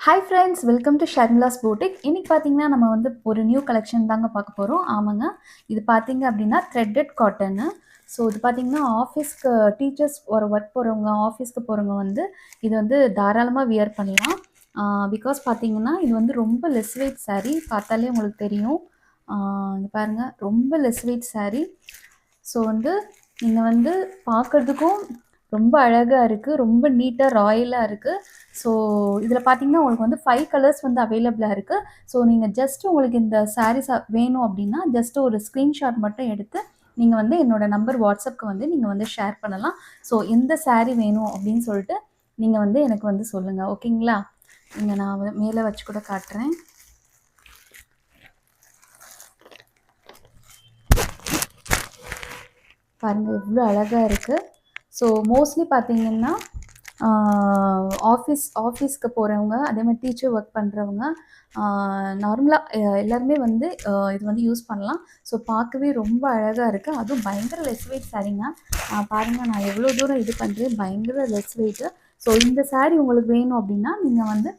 Hi friends, welcome to Sharmila's boutique. இன்னைக்கு பார்த்தீங்கன்னா நம்ம வந்து ஒரு நியூ கலெக்ஷன் தாங்க பார்க்க போகிறோம். ஆமாங்க, இது பார்த்தீங்க அப்படின்னா த்ரெட்டட் காட்டனு. ஸோ இது பார்த்தீங்கன்னா ஆஃபீஸ்க்கு டீச்சர்ஸ் ஒரு ஒர்க் போகிறவங்க, ஆஃபீஸ்க்கு போகிறவங்க வந்து இது வந்து தாராளமாக வியர் பண்ணலாம். பிகாஸ் பார்த்தீங்கன்னா இது வந்து ரொம்ப லெஸ் வெயிட் saree. பார்த்தாலே உங்களுக்கு தெரியும். இங்க பாருங்கள், ரொம்ப லெஸ் வெயிட் saree. ஸோ வந்து நீங்கள் வந்து பார்க்குறதுக்கும் ரொம்ப அழகாக இருக்குது, ரொம்ப நீட்டாக ராயலாக இருக்குது. ஸோ இதில் பார்த்தீங்கன்னா உங்களுக்கு வந்து 5 கலர்ஸ் வந்து அவைலபிளாக இருக்குது. ஸோ நீங்கள் ஜஸ்ட் உங்களுக்கு இந்த சாரீஸ் வேணும் அப்படின்னா ஜஸ்ட் ஒரு ஸ்க்ரீன்ஷாட் மட்டும் எடுத்து நீங்கள் வந்து என்னோடய நம்பர் வாட்ஸ்அப்க்கு வந்து நீங்கள் வந்து ஷேர் பண்ணலாம். ஸோ எந்த saree வேணும் அப்படின்னு சொல்லிட்டு நீங்கள் வந்து எனக்கு வந்து சொல்லுங்கள், ஓகேங்களா? இங்கே நான் மேலே வச்சு கூட காட்டுறேன். பாருங்கள் எவ்வளோ அழகாக இருக்குது. ஸோ மோஸ்ட்லி பார்த்தீங்கன்னா ஆஃபீஸ்க்கு போகிறவங்க, அதே மாதிரி டீச்சர் ஒர்க் பண்ணுறவங்க, நார்மலாக எல்லாருமே வந்து இது வந்து யூஸ் பண்ணலாம். ஸோ பார்க்கவே ரொம்ப அழகாக இருக்குது. அதுவும் பயங்கர லெஸ் வெயிட் சாரீங்க. பாருங்கள், நான் எவ்வளோ தூரம் இது பண்ணுறேன், பயங்கர லெஸ் வெயிட்டு. ஸோ இந்த saree உங்களுக்கு வேணும் அப்படின்னா நீங்கள் வந்து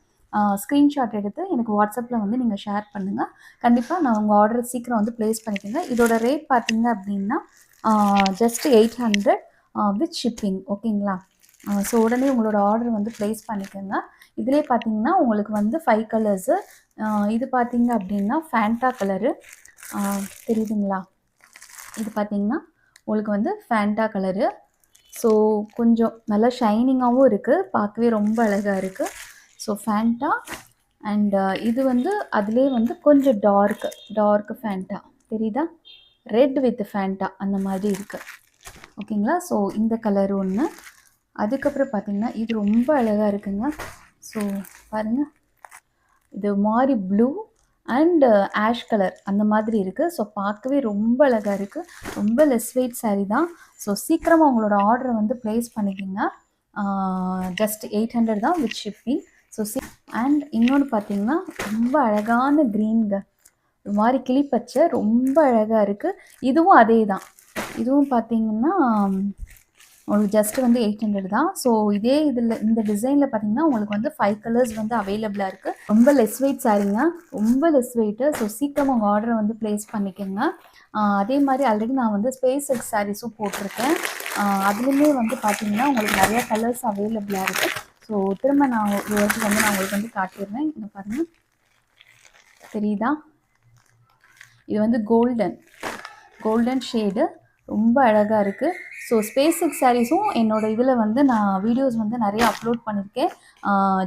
ஸ்க்ரீன்ஷாட் எடுத்து எனக்கு வாட்ஸ்அப்பில் வந்து நீங்கள் ஷேர் பண்ணுங்கள். கண்டிப்பாக நான் உங்கள் ஆர்டர் சீக்கிரம் வந்து ப்ளேஸ் பண்ணிக்கோங்க. இதோட ரேட் பார்த்தீங்க அப்படின்னா ஜஸ்ட் 800 வித் ஷிப்பிங், ஓகேங்களா? ஸோ உடனே உங்களோட ஆர்டர் வந்து ப்ளேஸ் பண்ணிக்கோங்க. இதிலே பார்த்தீங்கன்னா உங்களுக்கு வந்து 5 கலர்ஸு. இது பார்த்தீங்க அப்படின்னா ஃபேண்டா கலரு, தெரியுதுங்களா? இது பார்த்தீங்கன்னா உங்களுக்கு வந்து ஃபேண்டா கலரு. ஸோ கொஞ்சம் நல்லா ஷைனிங்காகவும் இருக்குது, பார்க்கவே ரொம்ப அழகாக இருக்குது. ஸோ ஃபேண்டா அண்ட் இது வந்து அதிலே வந்து கொஞ்சம் டார்க் ஃபேண்டா தெரியுதா? ரெட் வித் ஃபேண்டா அந்த மாதிரி இருக்குது, ஓகேங்களா? ஸோ இந்த கலர் ஒன்று. அதுக்கப்புறம் பார்த்திங்கன்னா இது ரொம்ப அழகாக இருக்குங்க. ஸோ பாருங்கள், இது மாதிரி ப்ளூ அண்ட் ஆஷ் கலர் அந்த மாதிரி இருக்குது. ஸோ பார்க்கவே ரொம்ப அழகாக இருக்குது. ரொம்ப லெஸ் வெயிட் saree தான். ஸோ சீக்கிரமாக உங்களோட ஆர்டரை வந்து ப்ளேஸ் பண்ணிக்கோங்க. ஜஸ்ட் 800 தான் வித் ஷிப்பிங். ஸோ அண்ட் இன்னொன்று பார்த்தீங்கன்னா ரொம்ப அழகான க்ரீன்ங்க, ஒரு மாதிரி கிளிப்பச்சை, ரொம்ப அழகாக இருக்குது. இதுவும் அதே தான். இதுவும் பார்த்தீங்கன்னா உங்களுக்கு ஜஸ்ட் வந்து 800 தான். ஸோ இதே இதில் இந்த டிசைனில் பார்த்தீங்கன்னா உங்களுக்கு வந்து 5 கலர்ஸ் வந்து அவைலபிளாக இருக்குது. ரொம்ப லெஸ் வெயிட் சாரீங்க, ரொம்ப லெஸ் வெயிட்டு. ஸோ சீக்கிரமாக உங்கள் ஆர்டரை வந்து ப்ளேஸ் பண்ணிக்கோங்க. அதே மாதிரி ஆல்ரெடி நான் வந்து ஸ்பேஸ் எக்ஸ் சாரீஸும் போட்டிருக்கேன். அதுலேயுமே வந்து பார்த்தீங்கன்னா உங்களுக்கு நிறையா கலர்ஸ் அவைலபிளாக இருக்குது. ஸோ திரும்ப நான் ஒரு வாட்டி வந்து நான் உங்களுக்கு வந்து காட்டிடுறேன். இங்கே பாருங்கள், தெரியுதா? இது வந்து கோல்டன் ஷேடு, ரொம்ப அழகாக இருக்குது. ஸோ ஸ்பேஸ் எக்ஸ் சாரீஸும் என்னோடய இதில் வந்து நான் வீடியோஸ் வந்து நிறைய அப்லோட் பண்ணியிருக்கேன்.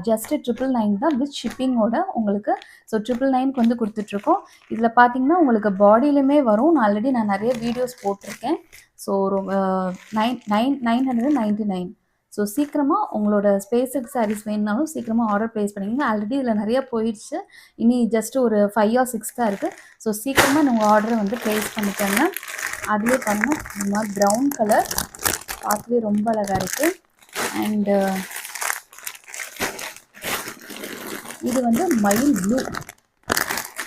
ஜஸ்ட்டு 999 தான் வித் ஷிப்பிங்கோட உங்களுக்கு. ஸோ 999க்கு வந்து கொடுத்துட்ருக்கோம். இதில் பார்த்தீங்கன்னா உங்களுக்கு பாடியிலுமே வரும். நான் நிறைய வீடியோஸ் போட்டிருக்கேன். ஸோ 999. ஸோ சீக்கிரமாக உங்களோட ஸ்பேஸ் எக்ஸ் சாரீஸ் வேணுனாலும் சீக்கிரமாக ஆர்டர் ப்ளேஸ் பண்ணிக்கோங்க. ஆல்ரெடி இதில் நிறையா போயிடுச்சு, இனி ஜஸ்ட் ஒரு 5 or 6 தான் இருக்குது. ஸோ சீக்கிரமாக நீங்கள் ஆர்டரை வந்து ப்ளேஸ் பண்ணிக்கோங்க. அதுவே பாருங்கள், இந்த மாதிரி ப்ரௌன் கலர் பார்க்கவே ரொம்ப அழகாக இருக்குது. அண்டு இது வந்து மயில் ப்ளூ.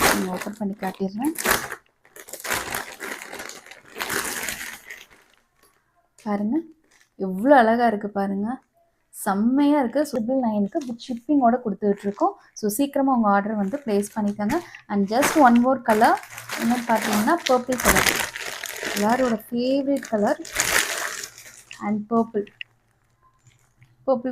நான் ஓப்பன் பண்ணி காட்டிடுறேன். பாருங்கள் எவ்வளோ அழகாக இருக்குது பாருங்கள், செம்மையாக இருக்குது. 999க்கு வித் ஷிப்பிங்கோட கொடுத்துட்ருக்கோம். ஸோ சீக்கிரமாக உங்கள் ஆர்டர் வந்து ப்ளேஸ் பண்ணிக்கோங்க. And just one more colour என்னன்னு பார்த்தீங்கன்னா பர்பிள் கலர், எல்லாரோட favourite colour. And purple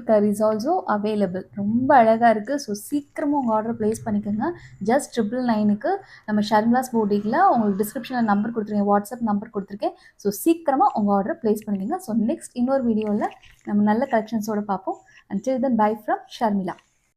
colour is also available. ரொம்ப அழகாக இருக்குது. ஸோ சீக்கிரமாக உங்கள் ஆர்டர் ப்ளேஸ் பண்ணிக்கோங்க. ஜஸ்ட் 999க்கு நம்ம ஷர்மிளாஸ் பூட்டிக்கில் உங்களுக்கு டிஸ்கிரிப்ஷனில் நம்பர் கொடுத்துருக்கேன், வாட்ஸ்அப் நம்பர் கொடுத்துருக்கேன். ஸோ சீக்கிரமாக உங்கள் ஆர்டர் ப்ளேஸ் பண்ணிக்கோங்க. ஸோ நெக்ஸ்ட் இன்னொரு வீடியோவில் நம்ம நல்ல கலெக்ஷன்ஸோடு பார்ப்போம். Until then, bye from Sharmila.